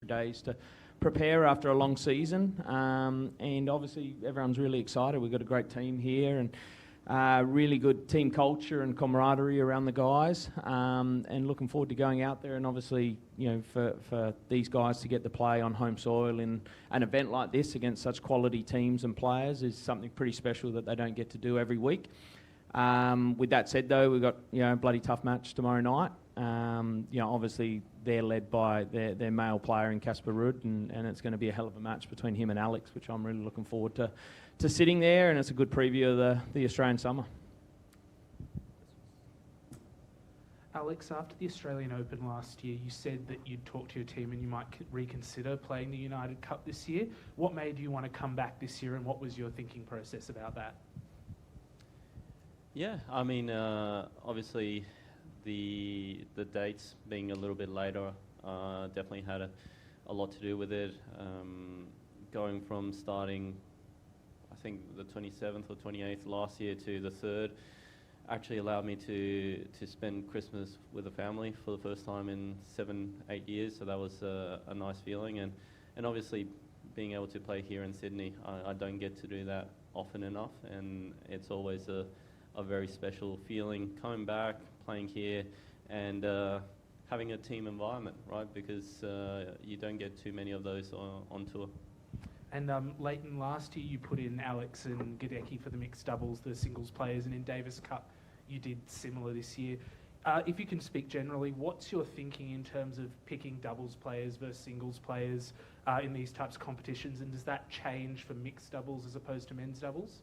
days to prepare after a long season, and obviously everyone's really excited. We've got a great team here, and really good team culture and camaraderie around the guys, and looking forward to going out there and obviously, for these guys to get to play on home soil in an event like this against such quality teams and players is something pretty special that they don't get to do every week. With that said, though, we've got a bloody tough match tomorrow night. Obviously they're led by their male player in Casper Ruud, and it's going to be a hell of a match between him and Alex, which I'm really looking forward to sitting there, and it's a good preview of the Australian summer. Alex, after the Australian Open last year, you said that you'd talk to your team and you might reconsider playing the United Cup this year. What made you want to come back this year, and what was your thinking process about that? Yeah, I mean, obviously the dates being a little bit later definitely had a lot to do with it. Going from starting, I think, the 27th or 28th last year to the 3rd actually allowed me to spend Christmas with the family for the first time in 7-8 years, so that was a nice feeling. And obviously being able to play here in Sydney, I don't get to do that often enough, and it's always a very special feeling coming back, playing here, and having a team environment, right? Because you don't get too many of those on tour. And Lleyton, last year you put in Alex and Gadecki for the mixed doubles, the singles players, and in Davis Cup you did similar this year. If you can speak generally, what's your thinking in terms of picking doubles players versus singles players in these types of competitions, and does that change for mixed doubles as opposed to men's doubles?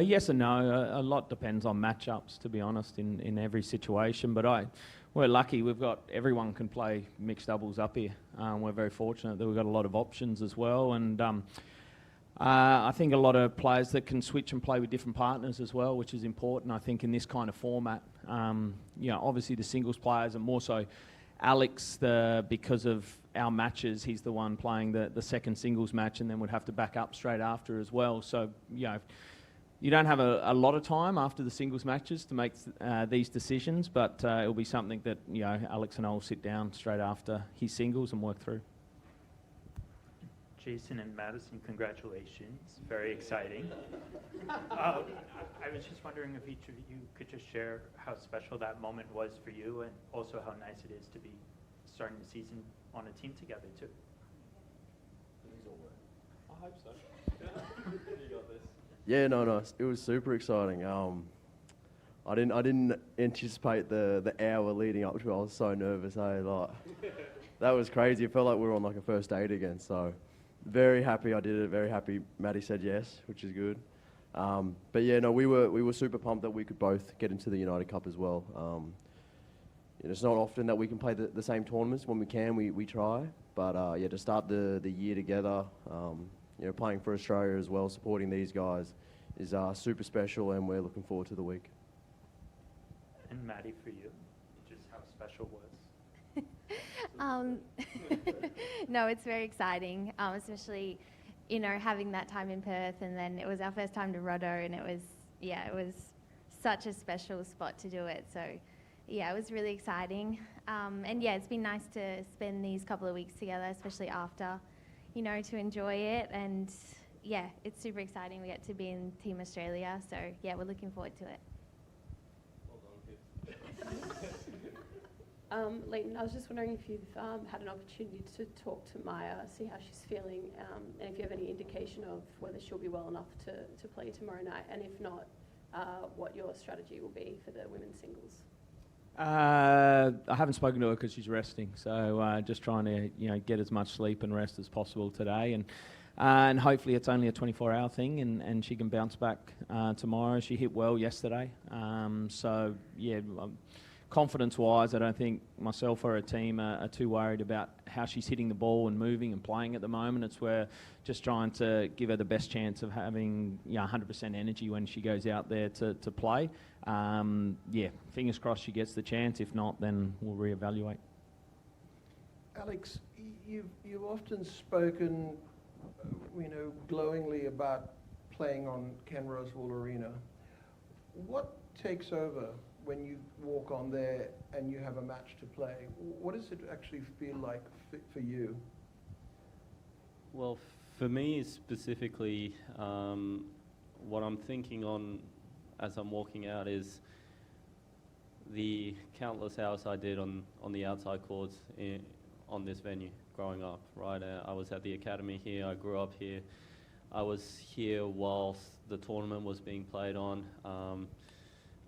Yes and no. A lot depends on matchups, to be honest, in every situation. But we're lucky. We've got everyone can play mixed doubles up here. We're very fortunate that we've got a lot of options as well. And I think a lot of players that can switch and play with different partners as well, which is important, I think, in this kind of format. Obviously the singles players, and more so Alex, because of our matches, he's the one playing the second singles match, and then would have to back up straight after as well. So, you don't have a lot of time after the singles matches to make these decisions, but it'll be something that Alex and I will sit down straight after his singles and work through. Jason and Madison, congratulations. Very exciting. I was just wondering if each of you could just share how special that moment was for you, and also how nice it is to be starting the season on a team together too. I hope so. You got this. Yeah, no, it was super exciting. I didn't anticipate the hour leading up to it. I was so nervous. That was crazy. It felt like we were on like a first date again. So very happy I did it. Very happy Maddie said yes, which is good. But yeah, no, we were super pumped that we could both get into the United Cup as well. It's not often that we can play the same tournaments. When we can, we try. But to start the year together. Playing for Australia as well, supporting these guys is super special, and we're looking forward to the week. And Maddie, for you, just how special was? No, it's very exciting, especially, having that time in Perth, and then it was our first time to Roto, and it was such a special spot to do it. So, it was really exciting. And it's been nice to spend these couple of weeks together, especially after, to enjoy it. And it's super exciting. We get to be in Team Australia. So we're looking forward to it. Lleyton, I was just wondering if you've had an opportunity to talk to Maya, see how she's feeling, and if you have any indication of whether she'll be well enough to play tomorrow night, and if not, what your strategy will be for the women's singles. I haven't spoken to her because she's resting, so just trying to get as much sleep and rest as possible today, and hopefully it's only a 24-hour thing, and she can bounce back tomorrow. She hit well yesterday, confidence-wise, I don't think myself or her team are too worried about how she's hitting the ball and moving and playing at the moment. It's we're just trying to give her the best chance of having 100% energy when she goes out there to play. Fingers crossed she gets the chance. If not, then we'll reevaluate. Alex, you've often spoken, glowingly about playing on Ken Rosewall Arena. What takes over when you walk on there and you have a match to play? What does it actually feel like for you? Well, for me specifically, what I'm thinking on as I'm walking out is the countless hours I did on the outside courts on this venue growing up, right? I was at the academy here, I grew up here. I was here whilst the tournament was being played on.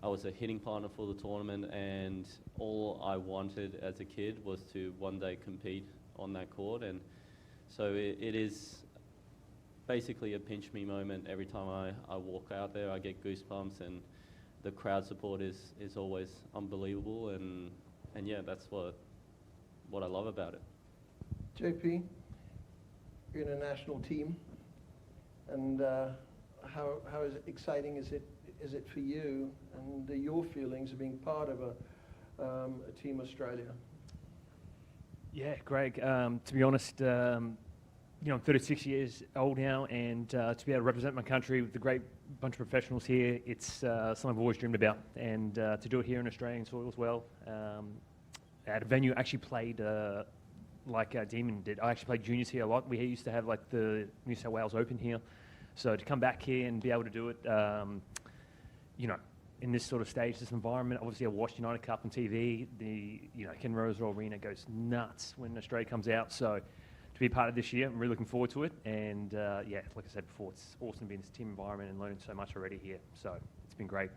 I was a hitting partner for the tournament, and all I wanted as a kid was to one day compete on that court. And so it is basically a pinch me moment every time I walk out there. I get goosebumps, and the crowd support is always unbelievable, and yeah, that's what I love about it. JP, you're in a national team, and how exciting is it for you, and your feelings of being part of a Team Australia? Yeah, Greg, to be honest, I'm 36 years old now, and to be able to represent my country with a great bunch of professionals here, it's something I've always dreamed about. And to do it here in Australian soil as well, at a venue I actually played like Demon did. I actually played juniors here a lot. We used to have like the New South Wales Open here. So to come back here and be able to do it, in this sort of stage, this environment. Obviously, I watched United Cup on TV. The Ken Rosewell Arena goes nuts when Australia comes out. So to be a part of this year, I'm really looking forward to it. And yeah, like I said before, it's awesome to be in this team environment and learning so much already here. So it's been great.